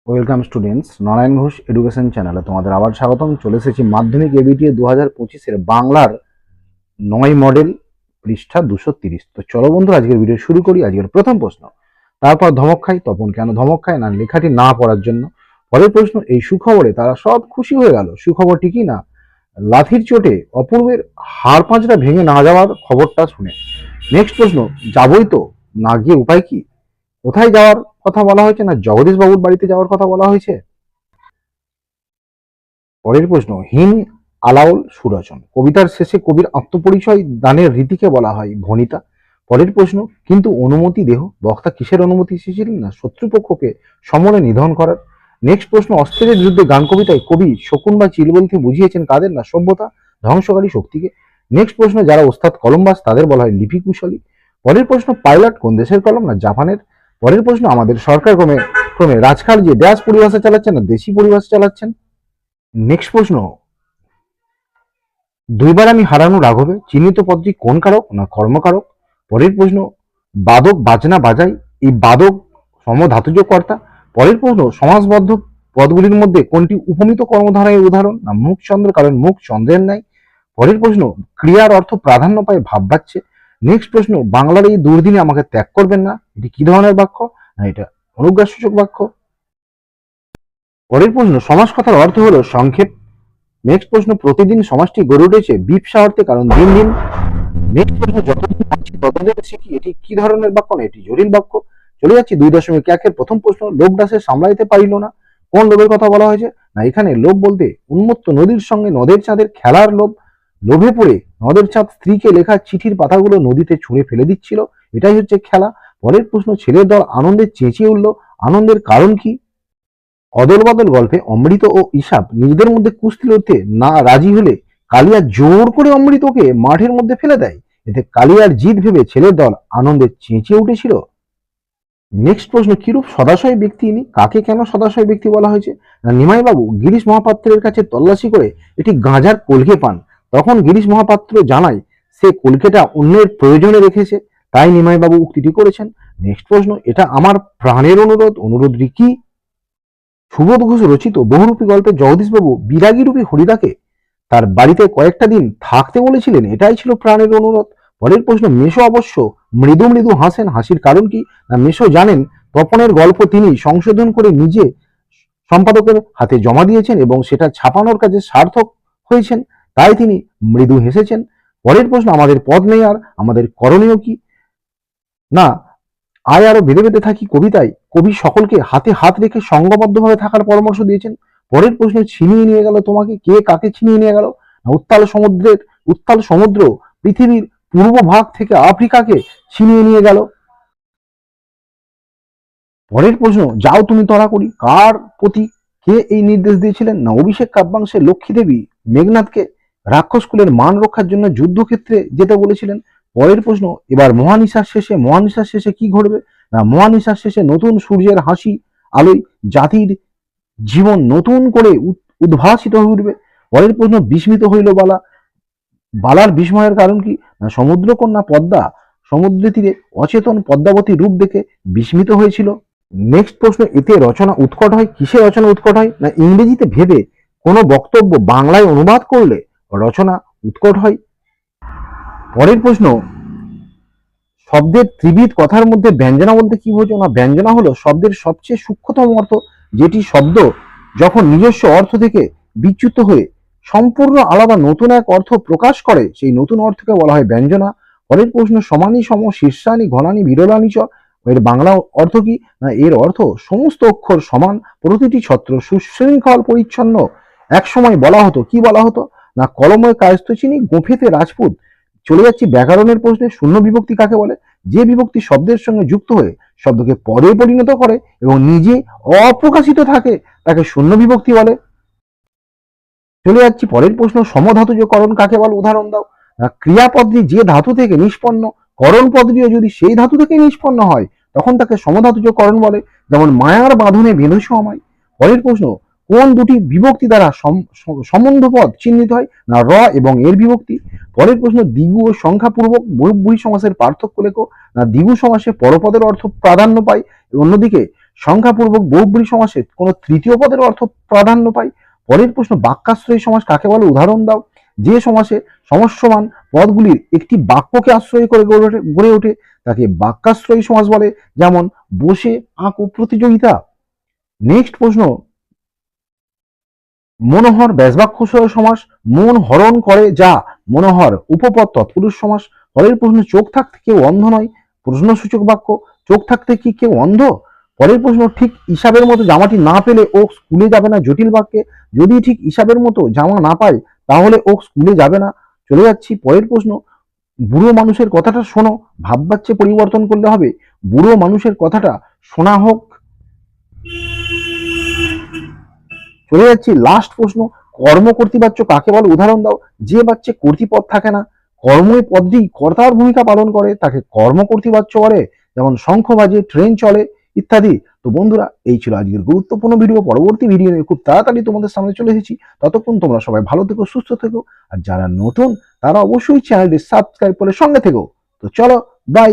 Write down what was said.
Welcome students, Narayan Ghosh education চ্যানেলে তোমাদের আবার স্বাগতম। চলে এসেছি মাধ্যমিক এবিটিএ 2025-এর বাংলার 9 মডেল পৃষ্ঠা 230। তো চলো বন্ধু, আজকের ভিডিও শুরু করি। আজকের প্রথম প্রশ্ন, তারপর ধমক খাই তপন কেন ধমক খায় না লেখাটি না পড়ার জন্য। পরের প্রশ্ন, এই সুখবরে তারা সব খুশি হয়ে গেল, সুখবরটি কি না লাঠির চোটে অপূর্বের হাড় পাঁচটা ভেঙে না যাওয়ার খবরটা শুনে। নেক্সট প্রশ্ন, যাবই তো, না গিয়ে উপায় কি। কোথায় যাওয়ার কথা বলা হয়েছে না জগদীশ বাবুর বাড়িতে যাওয়ার কথা বলা হয়েছে। পরের প্রশ্ন, হিন আলাউল সুরচন কবিতার শেষে কবির আত্মপরিচয় দানের রীতিকে বলা হয় ভণিতা। পরের প্রশ্ন, কিন্তু অনুমতি দেহ বক্তা কিসের অনুমতি এসেছিলেন না শত্রুপক্ষকে সমরে নিধন করার। নেক্সট প্রশ্ন, অস্ত্রের বিরুদ্ধে গান কবিতায় কবি শকুন বা চিল বলতে বুঝিয়েছেন কাদের না সভ্যতা ধ্বংসকারী শক্তিকে। নেক্সট প্রশ্ন, যারা ওস্তাদ কলমবাজ তাদের বলা হয় লিপি কুশলী। পরের প্রশ্ন, পাইলট কোন দেশের কলম না জাপানের। পরের প্রশ্ন, আমাদের সরকার ক্রমে ক্রমে রাজকাল যে ড্যাশ পরিভাষা চালাচ্ছেন না দেশি পরিভাষা চালাচ্ছেন। নেক্সট প্রশ্ন, দুইবার আমি হারানো রাঘবে চিহ্নিত পদটি কোন কারক না কর্মকারক। পরের প্রশ্ন, বাদক বাজনা বাজাই এই বাদক সমধাতুজ কর্তা। পরের প্রশ্ন, সমাসবদ্ধ পদগুলির মধ্যে কোনটি উপমিত কর্মধারয়ের উদাহরণ না মুখচন্দ্র, কারণ মুখ চন্দ্রের ন্যায়। পরের প্রশ্ন, ক্রিয়ার অর্থ প্রাধান্য পায় ভাব বাচ্চে। নেক্সট প্রশ্ন, বাংলার এই দুর্দিনে আমাকে ত্যাগ করবেন না এটি কি ধরনের বাক্য না এটা অনুজ্ঞাসূচক বাক্য। পরের প্রশ্ন, সমাস কথার অর্থ হলো সংক্ষেপ। নেক্সট প্রশ্ন, প্রতিদিন সমাজটি গড়ে উঠেছে বিপসা অর্থে, কারণ দিন দিন। নেক্সট প্রশ্ন, যতদিন পাচ্ছি ততদিন শিখি এটি কি ধরনের বাক্য না এটি জটিল বাক্য। চলে যাচ্ছি 2.1-এর প্রথম প্রশ্ন, লোভ দাসে সামলাইতে পারিল না কোন লোভের কথা বলা হয়েছে না এখানে লোভ বলতে উন্মত্ত নদীর সঙ্গে নদের চাঁদের খেলার লোভ। লোভে পড়ে নদের চাঁদ স্ত্রীকে লেখা চিঠির পাতাগুলো নদীতে ছুঁড়ে ফেলে দিচ্ছিল, এটাই হচ্ছে খেলা। পরের প্রশ্ন, ছেলের দল আনন্দে চেঁচিয়ে উঠল, আনন্দের কারণ কি। অদল বদল গল্পে অমৃত ও ইসাব নিজেদের মধ্যে কুস্তি লড়তে না রাজি হলে কালিয়া জোর করে অমৃতকে মাঠের মধ্যে ফেলে দেয়, এতে কালিয়ার জিত ভেবে ছেলের দল আনন্দে চেঁচিয়ে উঠেছিল। নেক্সট প্রশ্ন, কিরূপ সদাশয় ব্যক্তি ইনি, কাকে কেন সদাশয় ব্যক্তি বলা হয়েছে না নিমাইবাবু গিরিশ মহাপাত্রের কাছে তল্লাশি করে এটি গাঁজার কলকে পান, তখন গিরিশ মহাপাত্র জানায় সে কলকেটা অন্যের প্রয়োজনে রেখেছে, তাই নিমাইবাবু উক্তিটি করেছেন। নেক্সট প্রশ্ন, এটা আমার প্রাণের অনুরোধ, অনুরোধটি কি। সুবোধ ঘোষ রচিত বহুরূপী গল্পে জগদীশবাবু বিরাগী রূপী হরিদাকে তার বাড়িতে কয়েকটা দিন থাকতে বলেছিলেন, এটাই ছিল প্রাণের অনুরোধ। পরের প্রশ্ন, মেশো অবশ্য মৃদু মৃদু হাসেন, হাসির কারণ কি না মেশো জানেন তপনের গল্প তিনি সংশোধন করে নিজে সম্পাদকের হাতে জমা দিয়েছেন এবং সেটা ছাপানোর কাজে সার্থক হয়েছেন, তাই তিনি মৃদু হেসেছেন। পরের প্রশ্ন, আমাদের পদ নেই আর আমাদের করণীয় কি না আয় আরো বেঁধে বেঁধে থাকি কবিতায় কবি সকলকে হাতে হাত রেখে সংঘবদ্ধভাবে থাকার পরামর্শ দিয়েছেন। পরের প্রশ্ন, ছিনিয়ে নিয়ে গেল তোমাকে কে কাকে ছিনিয়ে নিয়ে গেল না উত্তাল সমুদ্র পৃথিবীর পূর্ব ভাগ থেকে আফ্রিকাকে ছিনিয়ে নিয়ে গেল। পরের প্রশ্ন, যাও তুমি তরা করি কার প্রতি কে এই নির্দেশ দিয়েছিলেন না অভিষেক কাব্যাংশে লক্ষ্মী দেবী মেঘনাথকে রাক্ষস কুলের মান রক্ষার জন্য যুদ্ধক্ষেত্রে যেতে বলেছিলেন। পরের প্রশ্ন, এবার মহানিশার শেষে কি ঘটবে না মহানিশার শেষে নতুন সূর্যের হাসি আলোয় জাতির জীবন নতুন করে উদ্ভাসিত হয়ে উঠবে। পরের প্রশ্ন, বিস্মিত হইল বালার বিস্ময়ের কারণ কি না সমুদ্রকন্যা পদ্মা সমুদ্র তীরে অচেতন পদ্মাবতী রূপ দেখে বিস্মিত হয়েছিল। নেক্সট প্রশ্ন, এতে রচনা উৎকট হয় কিসে রচনা উৎকট হয় না ইংরেজিতে ভেবে কোনো বক্তব্য বাংলায় অনুবাদ করলে রচনা উৎকট হয়। পরের প্রশ্ন, শব্দের ত্রিবিধ কথার মধ্যে ব্যঞ্জনা বলতে কি বোঝো না ব্যঞ্জনা হলো শব্দের সবচেয়ে সূক্ষ্মতম অর্থ, যেটি শব্দ যখন নিজস্ব অর্থ থেকে বিচ্যুত হয়ে সম্পূর্ণ আলাদা নতুন এক অর্থ প্রকাশ করে সেই নতুন অর্থকে বলা হয় ব্যঞ্জনা। পরের প্রশ্ন, সমানি সম শীর্ষানি ঘনানি বিরলানি চ এর বাংলা অর্থ কি না এর অর্থ সমস্ত অক্ষর সমান, প্রতিটি ছত্র সুশৃঙ্খল পরিচ্ছন্ন। এক সময় বলা হতো কি বলা হতো না কলমে কায়স্থ চিনি গোফেতে রাজপুত। চলে যাচ্ছি ব্যাকরণের প্রশ্নে, শূন্য বিভক্তি কাকে বলে যে বিভক্তি শব্দের সঙ্গে যুক্ত হয়ে শব্দকে পদে পরিণত করে এবং নিজে অপ্রকাশিত থাকে তাকে শূন্য বিভক্তি বলে। চলে যাচ্ছি পরের প্রশ্ন, সমধাতুজকরণ কাকে বলে উদাহরণ দাও না ক্রিয়াপদটি যে ধাতু থেকে নিষ্পন্ন করণ পদটিও যদি সেই ধাতু থেকে নিষ্পন্ন হয় তখন তাকে সমধাতুজকরণ বলে, যেমন মায়ার বাঁধনে বেঁধেছ আমায়। পরের প্রশ্ন, কোন দুটি বিভক্তি দ্বারা সম্বন্ধ পদ চিহ্নিত হয় না র এবং এর বিভক্তি। পরের প্রশ্ন, দ্বিগু ও সংখ্যাপূর্বক বহুব্রীহি সমাসের পার্থক্য লেখো না দ্বিগু সমাসে পরপদের অর্থ প্রাধান্য পায় অন্যদিকে সংখ্যাপূর্বক বহুব্রী সমাসে কোন তৃতীয় পদের অর্থ প্রাধান্য পায়? পরের প্রশ্ন, বাক্যাশ্রয়ী সমাস কাকে বলে? উদাহরণ দাও। যে সমাসে সমস্যমান পদগুলির একটি বাক্যকে আশ্রয় করে গড়ে ওঠে তাকে বাক্যাশ্রয়ী সমাস বলে, যেমন বসে আঁকো প্রতিযোগিতা। নেক্সট প্রশ্ন, মনোহর ব্যাসবাক্যসহ সমাস, মন হরণ করে যা মনোহর উপপদ তৎপুরুষ সমাস। পরের প্রশ্ন, চোখ থাকতে কেউ অন্ধ নয়, প্রশ্নসূচক বাক্য। চোখ থাকতে কি কেউ অন্ধ? পরের প্রশ্ন, ঠিক হিসাবের মতো জামাটি না পেলে ও স্কুলে যাবে না, জটিল বাক্যে। যদি ঠিক হিসাবের মতো জামা না পায় তাহলে ও স্কুলে যাবে না। চলে যাচ্ছি পরের প্রশ্ন, বুড়ো মানুষের কথাটা শোনো, ভাববাচ্চে পরিবর্তন করলে হবে, বুড়ো মানুষের কথাটা শোনা হোক। চলে যাচ্ছি লাস্ট প্রশ্ন, কর্ম কর্তৃবাচ্য কাকে বলে? উদাহরণ দাও। যে বাচ্চে কর্তৃপদ থাকে না, কর্মই পদটি কর্তার ভূমিকা পালন করে তাকে কর্ম কর্তৃবাচ্য বলে, যেমন শঙ্খ বাজে, ট্রেন চলে ইত্যাদি। তো বন্ধুরা, এই ছিল আজকের গুরুত্বপূর্ণ ভিডিও। পরবর্তী ভিডিও নিয়ে খুব তাড়াতাড়ি তোমাদের সামনে চলে এসেছি। ততক্ষণ তোমরা সবাই ভালো থেকো, সুস্থ থেকো, আর যারা নতুন তারা অবশ্যই চ্যানেলটি সাবস্ক্রাইব করে সঙ্গে থেকো। তো চলো, বাই।